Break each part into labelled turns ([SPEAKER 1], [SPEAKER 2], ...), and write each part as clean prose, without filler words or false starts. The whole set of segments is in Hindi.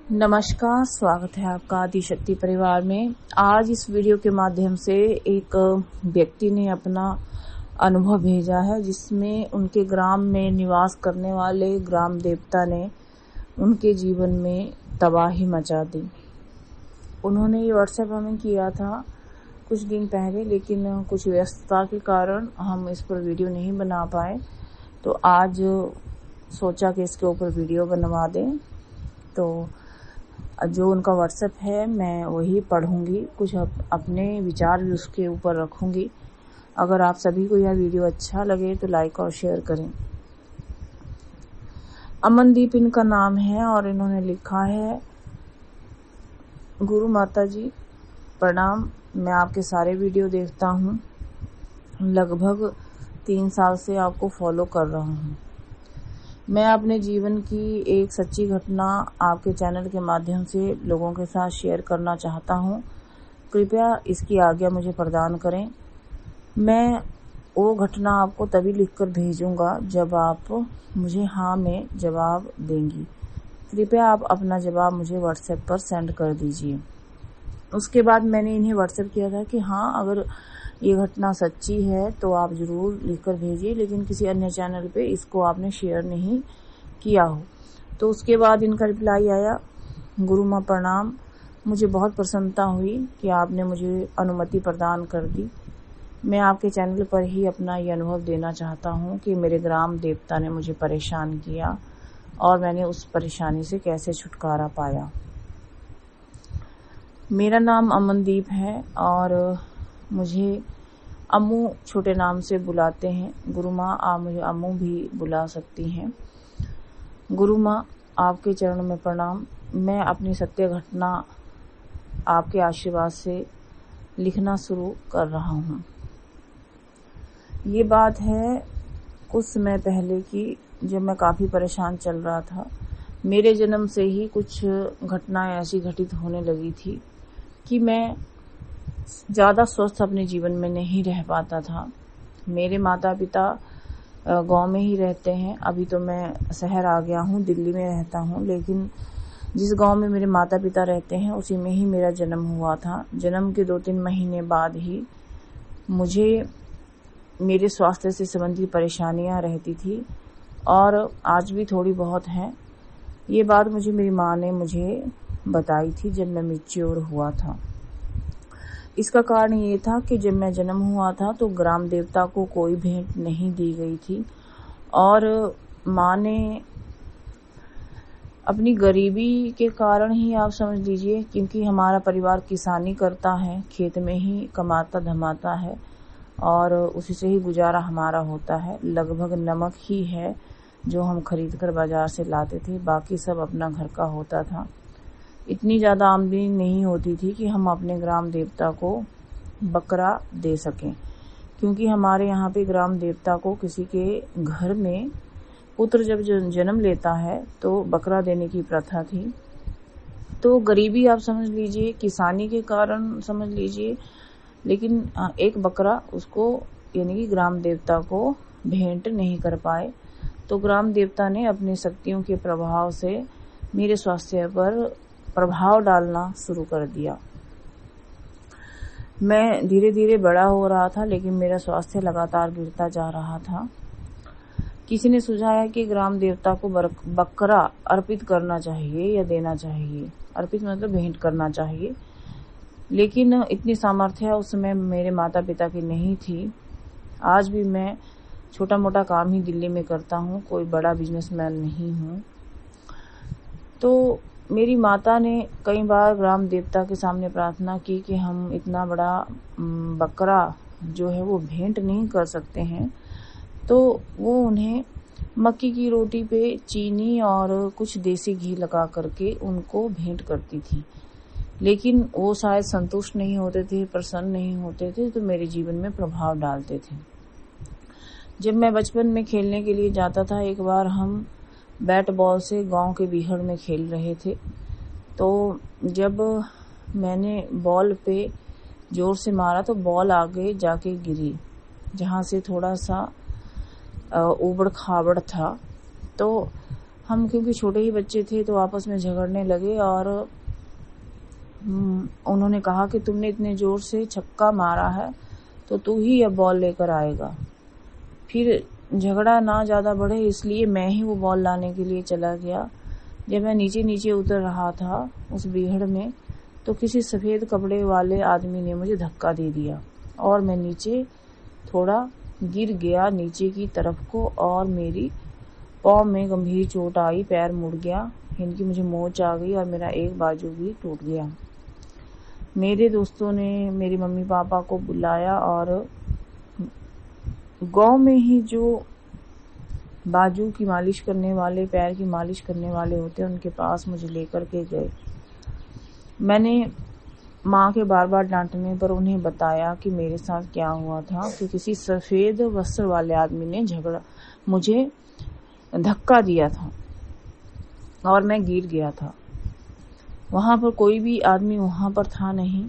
[SPEAKER 1] नमस्कार, स्वागत है आपका आदिशक्ति परिवार में। आज इस वीडियो के माध्यम से एक व्यक्ति ने अपना अनुभव भेजा है, जिसमें उनके ग्राम में निवास करने वाले ग्राम देवता ने उनके जीवन में तबाही मचा दी। उन्होंने ये व्हाट्सएप हमें किया था कुछ दिन पहले, लेकिन कुछ व्यस्तता के कारण हम इस पर वीडियो नहीं बना पाए। तो आज सोचा कि इसके ऊपर वीडियो बनवा दें। तो जो उनका व्हाट्सएप है मैं वही पढ़ूंगी, कुछ अपने विचार भी उसके ऊपर रखूंगी। अगर आप सभी को यह वीडियो अच्छा लगे तो लाइक और शेयर करें। अमनदीप इनका नाम है और इन्होंने लिखा है, गुरु माता जी प्रणाम। मैं आपके सारे वीडियो देखता हूँ, लगभग 3 साल से आपको फॉलो कर रहा हूँ। मैं अपने जीवन की एक सच्ची घटना आपके चैनल के माध्यम से लोगों के साथ शेयर करना चाहता हूँ। कृपया इसकी आज्ञा मुझे प्रदान करें। मैं वो घटना आपको तभी लिखकर भेजूंगा जब आप मुझे हाँ में जवाब देंगी। कृपया आप अपना जवाब मुझे व्हाट्सएप पर सेंड कर दीजिए। उसके बाद मैंने इन्हें व्हाट्सएप किया था कि हाँ, अगर ये घटना सच्ची है तो आप जरूर लिखकर भेजिए, लेकिन किसी अन्य चैनल पे इसको आपने शेयर नहीं किया हो। तो उसके बाद इनका रिप्लाई आया, गुरु माँ प्रणाम। मुझे बहुत प्रसन्नता हुई कि आपने मुझे अनुमति प्रदान कर दी। मैं आपके चैनल पर ही अपना ये अनुभव देना चाहता हूँ कि मेरे ग्राम देवता ने मुझे परेशान किया और मैंने उस परेशानी से कैसे छुटकारा पाया। मेरा नाम अमनदीप है और मुझे अम्मू छोटे नाम से बुलाते हैं। गुरु माँ, आप मुझे अम्मू भी बुला सकती हैं। गुरु माँ, आपके चरणों में प्रणाम। मैं अपनी सत्य घटना आपके आशीर्वाद से लिखना शुरू कर रहा हूँ। ये बात है कुछ समय पहले की, जब मैं काफ़ी परेशान चल रहा था। मेरे जन्म से ही कुछ घटनाएं ऐसी घटित होने लगी थी कि मैं ज़्यादा स्वस्थ अपने जीवन में नहीं रह पाता था। मेरे माता पिता गांव में ही रहते हैं। अभी तो मैं शहर आ गया हूँ, दिल्ली में रहता हूँ, लेकिन जिस गांव में मेरे माता पिता रहते हैं उसी में ही मेरा जन्म हुआ था। जन्म के 2-3 महीने बाद ही मुझे मेरे स्वास्थ्य से संबंधित परेशानियां रहती थी और आज भी थोड़ी बहुत हैं। ये बात मुझे मेरी माँ ने मुझे बताई थी जब मैं मैच्योर हुआ था। इसका कारण ये था कि जब मैं जन्म हुआ था तो ग्राम देवता को कोई भेंट नहीं दी गई थी और माँ ने अपनी गरीबी के कारण ही, आप समझ लीजिए, क्योंकि हमारा परिवार किसानी करता है, खेत में ही कमाता धमाता है और उसी से ही गुजारा हमारा होता है। लगभग नमक ही है जो हम खरीद कर बाजार से लाते थे, बाकी सब अपना घर का होता था। इतनी ज़्यादा आमदनी नहीं होती थी कि हम अपने ग्राम देवता को बकरा दे सकें, क्योंकि हमारे यहाँ पे ग्राम देवता को किसी के घर में पुत्र जब जन्म लेता है तो बकरा देने की प्रथा थी। तो गरीबी, आप समझ लीजिए, किसानी के कारण समझ लीजिए, लेकिन एक बकरा उसको यानी कि ग्राम देवता को भेंट नहीं कर पाए। तो ग्राम देवता ने अपनी शक्तियों के प्रभाव से मेरे स्वास्थ्य पर प्रभाव डालना शुरू कर दिया। मैं धीरे धीरे बड़ा हो रहा था, लेकिन मेरा स्वास्थ्य लगातार गिरता जा रहा था। किसी ने सुझाया कि ग्राम देवता को बकरा अर्पित करना चाहिए या देना चाहिए। अर्पित मतलब भेंट करना चाहिए, लेकिन इतनी सामर्थ्य उस समय मेरे माता पिता की नहीं थी। आज भी मैं छोटा मोटा काम ही दिल्ली में करता हूँ, कोई बड़ा बिजनेसमैन नहीं हूँ। तो मेरी माता ने कई बार ग्राम देवता के सामने प्रार्थना की कि हम इतना बड़ा बकरा जो है वो भेंट नहीं कर सकते हैं। तो वो उन्हें मक्की की रोटी पे चीनी और कुछ देसी घी लगा करके उनको भेंट करती थी, लेकिन वो शायद संतुष्ट नहीं होते थे, प्रसन्न नहीं होते थे, तो मेरे जीवन में प्रभाव डालते थे। जब मैं बचपन में खेलने के लिए जाता था, एक बार हम बैट बॉल से गांव के बीहड़ में खेल रहे थे। तो जब मैंने बॉल पे जोर से मारा तो बॉल आगे जाके गिरी, जहां से थोड़ा सा उबड़ खाबड़ था। तो हम क्योंकि छोटे ही बच्चे थे तो आपस में झगड़ने लगे और उन्होंने कहा कि तुमने इतने जोर से छक्का मारा है तो तू ही अब बॉल लेकर आएगा। फिर झगड़ा ना ज़्यादा बढ़े इसलिए मैं ही वो बॉल लाने के लिए चला गया। जब मैं नीचे नीचे उतर रहा था उस बीहड़ में तो किसी सफ़ेद कपड़े वाले आदमी ने मुझे धक्का दे दिया और मैं नीचे थोड़ा गिर गया नीचे की तरफ को और मेरी पाँव में गंभीर चोट आई, पैर मुड़ गया, इनकी मुझे मोच आ गई और मेरा एक बाजू भी टूट गया। मेरे दोस्तों ने मेरी मम्मी पापा को बुलाया और गांव में ही जो बाजू की मालिश करने वाले, पैर की मालिश करने वाले होते हैं उनके पास मुझे लेकर के गए। मैंने माँ के बार बार डांटने पर उन्हें बताया कि मेरे साथ क्या हुआ था कि किसी सफ़ेद वस्त्र वाले आदमी ने मुझे धक्का दिया था और मैं गिर गया था। वहाँ पर कोई भी आदमी वहाँ पर था नहीं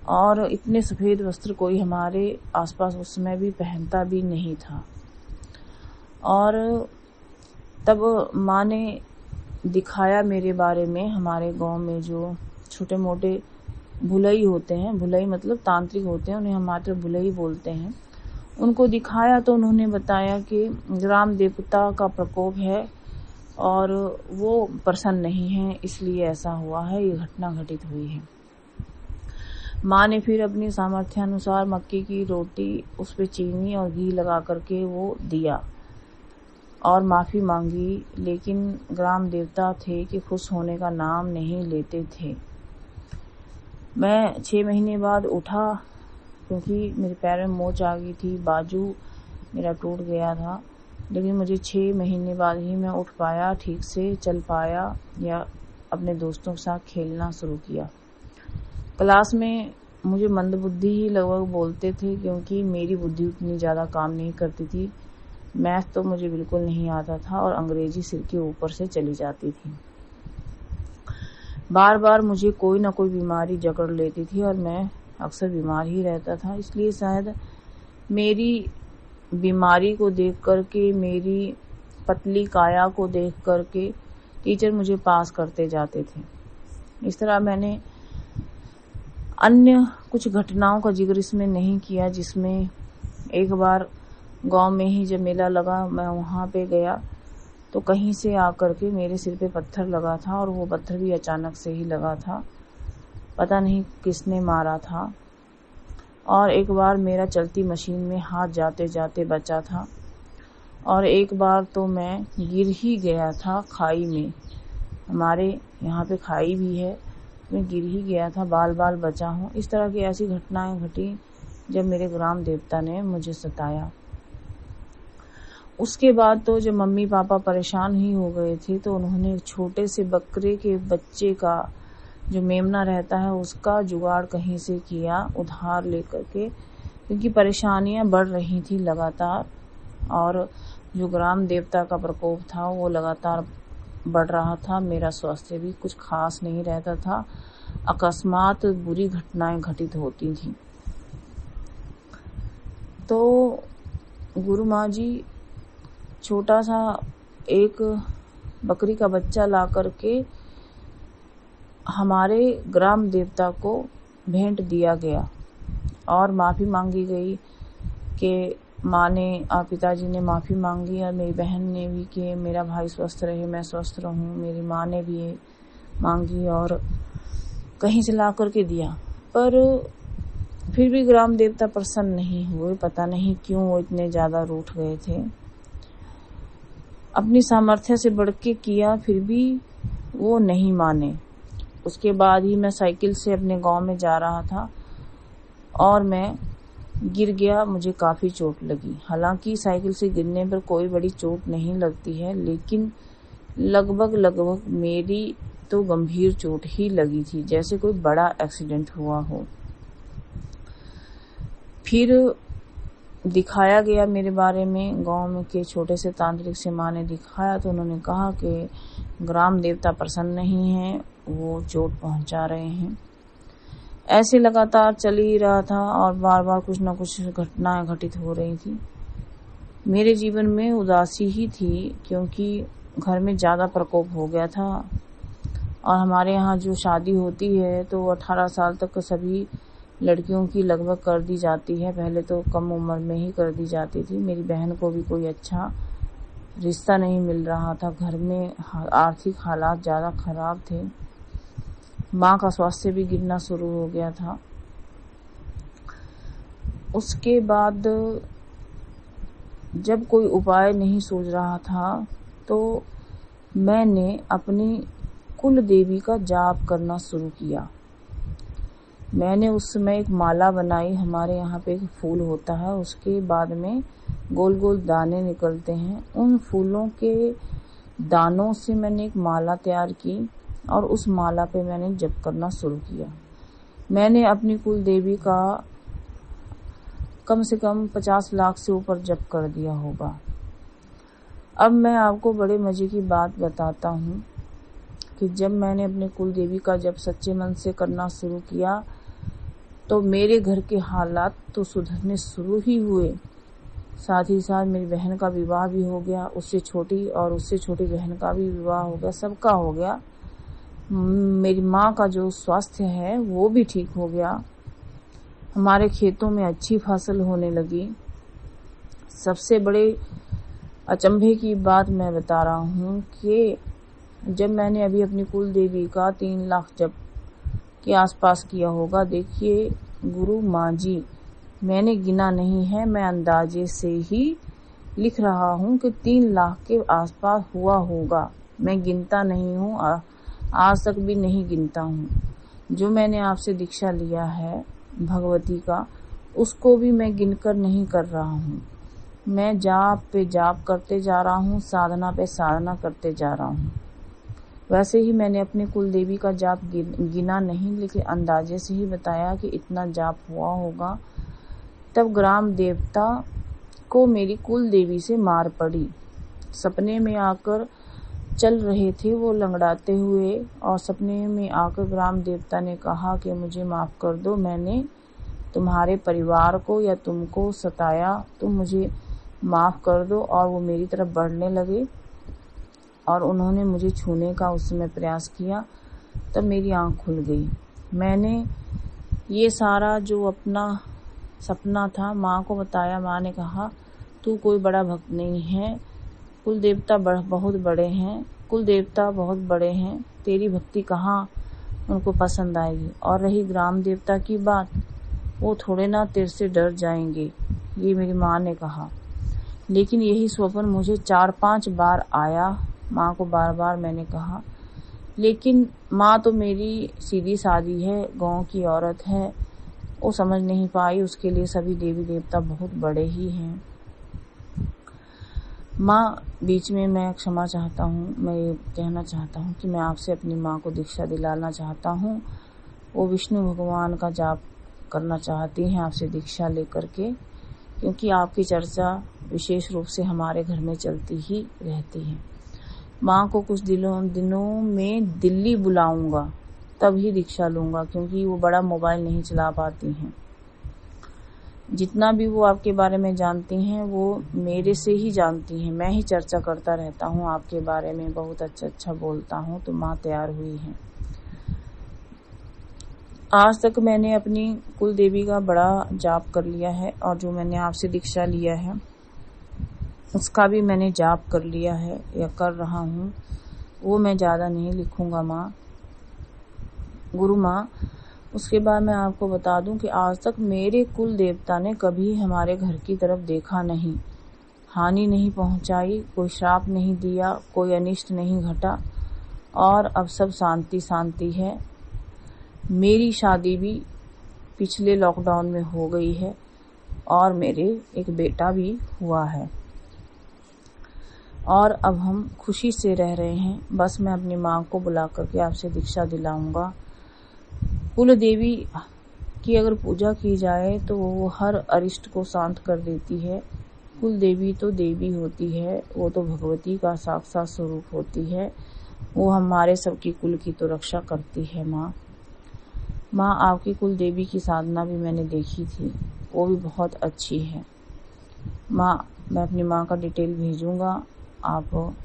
[SPEAKER 1] और इतने सफ़ेद वस्त्र कोई हमारे आसपास उस समय भी पहनता भी नहीं था। और तब माँ ने दिखाया मेरे बारे में, हमारे गांव में जो छोटे मोटे भुलई होते हैं, भुलई मतलब तांत्रिक होते हैं, उन्हें हम मात्र भुलई बोलते हैं, उनको दिखाया तो उन्होंने बताया कि ग्राम देवता का प्रकोप है और वो प्रसन्न नहीं है इसलिए ऐसा हुआ है, ये घटना घटित हुई है। माँ ने फिर अपनी सामर्थ्यानुसार मक्की की रोटी उस पे चीनी और घी लगा करके वो दिया और माफ़ी मांगी, लेकिन ग्राम देवता थे कि खुश होने का नाम नहीं लेते थे। मैं 6 महीने बाद उठा क्योंकि मेरे पैर में मोच आ गई थी, बाजू मेरा टूट गया था, लेकिन मुझे 6 महीने बाद ही मैं उठ पाया, ठीक से चल पाया या अपने दोस्तों के साथ खेलना शुरू किया। क्लास में मुझे मंदबुद्धि ही लगभग बोलते थे क्योंकि मेरी बुद्धि उतनी ज़्यादा काम नहीं करती थी। मैथ तो मुझे बिल्कुल नहीं आता था और अंग्रेजी सिर के ऊपर से चली जाती थी। बार बार मुझे कोई ना कोई बीमारी जकड़ लेती थी और मैं अक्सर बीमार ही रहता था, इसलिए शायद मेरी बीमारी को देख करके, मेरी पतली काया को देख करके टीचर मुझे पास करते जाते थे। इस तरह मैंने अन्य कुछ घटनाओं का जिक्र इसमें नहीं किया, जिसमें एक बार गांव में ही जब मेला लगा, मैं वहां पे गया तो कहीं से आकर के मेरे सिर पे पत्थर लगा था और वो पत्थर भी अचानक से ही लगा था, पता नहीं किसने मारा था। और एक बार मेरा चलती मशीन में हाथ जाते जाते बचा था और एक बार तो मैं गिर ही गया था खाई में, हमारे यहाँ पे खाई भी है, मैं गिर ही गया था, बाल बाल बचा हूँ। इस तरह की ऐसी घटनाएं घटी जब मेरे ग्राम देवता ने मुझे सताया। उसके बाद तो जब मम्मी पापा परेशान ही हो गए थे तो उन्होंने एक छोटे से बकरे के बच्चे का जो मेमना रहता है उसका जुगाड़ कहीं से किया उधार लेकर के, क्योंकि परेशानियां बढ़ रही थी लगातार और जो ग्राम देवता का प्रकोप था वो लगातार बढ़ रहा था। मेरा स्वास्थ्य भी कुछ खास नहीं रहता था, अकस्मात बुरी घटनाएं घटित होती थी। तो गुरु माँ जी छोटा सा एक बकरी का बच्चा ला करके हमारे ग्राम देवता को भेंट दिया गया और माफ़ी मांगी गई कि माँ ने और पिताजी ने माफ़ी मांगी और मेरी बहन ने भी कि मेरा भाई स्वस्थ रहे, मैं स्वस्थ रहूं। मेरी माँ ने भी मांगी और कहीं से ला करके दिया, पर फिर भी ग्राम देवता प्रसन्न नहीं हुए, पता नहीं क्यों वो इतने ज़्यादा रूठ गए थे। अपनी सामर्थ्य से बढ़ के किया फिर भी वो नहीं माने। उसके बाद ही मैं साइकिल से अपने गांव में जा रहा था और मैं गिर गया, मुझे काफ़ी चोट लगी। हालांकि साइकिल से गिरने पर कोई बड़ी चोट नहीं लगती है, लेकिन लगभग मेरी तो गंभीर चोट ही लगी थी, जैसे कोई बड़ा एक्सीडेंट हुआ हो। फिर दिखाया गया मेरे बारे में, गांव में के छोटे से तांत्रिक से माँ ने दिखाया तो उन्होंने कहा कि ग्राम देवता प्रसन्न नहीं है, वो चोट पहुंचा रहे हैं। ऐसे लगातार चल ही रहा था और बार बार कुछ न कुछ घटनाएं घटित हो रही थी। मेरे जीवन में उदासी ही थी, क्योंकि घर में ज़्यादा प्रकोप हो गया था। और हमारे यहाँ जो शादी होती है तो 18 साल तक सभी लड़कियों की लगभग कर दी जाती है। पहले तो कम उम्र में ही कर दी जाती थी। मेरी बहन को भी कोई अच्छा रिश्ता नहीं मिल रहा था। घर में आर्थिक हालात ज़्यादा खराब थे। माँ का स्वास्थ्य भी गिरना शुरू हो गया था। उसके बाद जब कोई उपाय नहीं सूझ रहा था तो मैंने अपनी कुल देवी का जाप करना शुरू किया। मैंने उस समय एक माला बनाई। हमारे यहाँ पे एक फूल होता है, उसके बाद में गोल गोल दाने निकलते हैं। उन फूलों के दानों से मैंने एक माला तैयार की और उस माला पे मैंने जप करना शुरू किया। मैंने अपनी कुल देवी का कम से कम 50 लाख से ऊपर जप कर दिया होगा। अब मैं आपको बड़े मजे की बात बताता हूँ कि जब मैंने अपने कुल देवी का जप सच्चे मन से करना शुरू किया तो मेरे घर के हालात तो सुधरने शुरू ही हुए। साथ ही साथ मेरी बहन का विवाह भी हो गया, उससे छोटी बहन का भी विवाह हो गया, सबका हो गया। मेरी माँ का जो स्वास्थ्य है वो भी ठीक हो गया। हमारे खेतों में अच्छी फसल होने लगी। सबसे बड़े अचंभे की बात मैं बता रहा हूँ कि जब मैंने अभी अपनी कुल देवी का 3 लाख जप के आसपास किया होगा, देखिए गुरु माँ जी, मैंने गिना नहीं है, मैं अंदाजे से ही लिख रहा हूँ कि 3 लाख के आसपास हुआ होगा। मैं गिनता नहीं हूँ, आज तक भी नहीं गिनता हूँ। जो मैंने आपसे दीक्षा लिया है भगवती का, उसको भी मैं गिनकर नहीं कर रहा हूँ। मैं जाप पे जाप करते जा रहा हूँ, साधना पे साधना करते जा रहा हूँ। वैसे ही मैंने अपने कुल देवी का जाप गिना नहीं, लेकिन अंदाजे से ही बताया कि इतना जाप हुआ होगा। तब ग्राम देवता को मेरी कुल देवी से मार पड़ी। सपने में आकर चल रहे थे वो लंगड़ाते हुए, और सपने में आकर ग्राम देवता ने कहा कि मुझे माफ कर दो, मैंने तुम्हारे परिवार को या तुमको सताया, तुम मुझे माफ कर दो। और वो मेरी तरफ बढ़ने लगे और उन्होंने मुझे छूने का उस समय प्रयास किया। तब मेरी आंख खुल गई। मैंने ये सारा जो अपना सपना था माँ को बताया। माँ ने कहा तू कोई बड़ा भक्त नहीं है, कुल देवता बहुत बड़े हैं, कुल देवता बहुत बड़े हैं, तेरी भक्ति कहाँ उनको पसंद आएगी। और रही ग्राम देवता की बात, वो थोड़े ना तेरे से डर जाएंगे, ये मेरी माँ ने कहा। लेकिन यही स्वप्न मुझे 4-5 बार आया। माँ को बार बार मैंने कहा, लेकिन माँ तो मेरी सीधी सादी है, गांव की औरत है, वो समझ नहीं पाई। उसके लिए सभी देवी देवता बहुत बड़े ही हैं। माँ, बीच में मैं क्षमा चाहता हूँ। मैं ये कहना चाहता हूँ कि मैं आपसे अपनी माँ को दीक्षा दिलाना चाहता हूँ। वो विष्णु भगवान का जाप करना चाहती हैं आपसे दीक्षा लेकर के, क्योंकि आपकी चर्चा विशेष रूप से हमारे घर में चलती ही रहती है। माँ को कुछ दिनों में दिल्ली बुलाऊंगा, तब ही दीक्षा लूंगा, क्योंकि वो बड़ा मोबाइल नहीं चला पाती हैं। जितना भी वो आपके बारे में जानती हैं वो मेरे से ही जानती हैं। मैं ही चर्चा करता रहता हूँ आपके बारे में, बहुत अच्छा बोलता हूँ, तो माँ तैयार हुई हैं। आज तक मैंने अपनी कुल देवी का बड़ा जाप कर लिया है, और जो मैंने आपसे दीक्षा लिया है उसका भी मैंने जाप कर लिया है या कर रहा हूँ। वो मैं ज़्यादा नहीं लिखूंगा माँ, गुरु माँ। उसके बाद मैं आपको बता दूं कि आज तक मेरे कुल देवता ने कभी हमारे घर की तरफ देखा नहीं, हानि नहीं पहुंचाई, कोई श्राप नहीं दिया, कोई अनिष्ट नहीं घटा, और अब सब शांति शांति है। मेरी शादी भी पिछले लॉकडाउन में हो गई है और मेरे एक बेटा भी हुआ है, और अब हम खुशी से रह रहे हैं। बस मैं अपनी माँ को बुला करके आपसे दीक्षा दिलाऊंगा। कुल देवी की अगर पूजा की जाए तो वो हर अरिष्ट को शांत कर देती है। कुल देवी तो देवी होती है, वो तो भगवती का साक्षात स्वरूप होती है। वो हमारे सबकी कुल की तो रक्षा करती है। माँ, आपकी कुल देवी की साधना भी मैंने देखी थी, वो भी बहुत अच्छी है। माँ, मैं अपनी माँ का डिटेल भेजूंगा, आप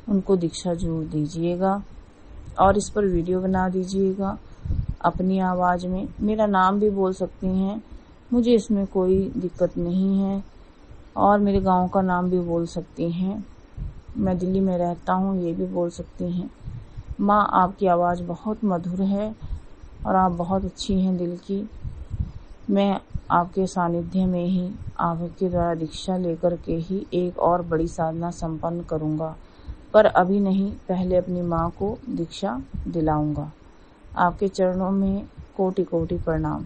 [SPEAKER 1] उनको दीक्षा जरूर दीजिएगा और इस पर वीडियो बना दीजिएगा अपनी आवाज़ में। मेरा नाम भी बोल सकती हैं, मुझे इसमें कोई दिक्कत नहीं है, और मेरे गांव का नाम भी बोल सकती हैं। मैं दिल्ली में रहता हूँ, ये भी बोल सकती हैं। माँ, आपकी आवाज़ बहुत मधुर है और आप बहुत अच्छी हैं दिल की। मैं आपके सानिध्य में ही आपके द्वारा दीक्षा लेकर के ही एक और बड़ी साधना संपन्न करूँगा, पर अभी नहीं, पहले अपनी माँ को दीक्षा दिलाऊंगा। आपके चरणों में कोटि कोटि प्रणाम।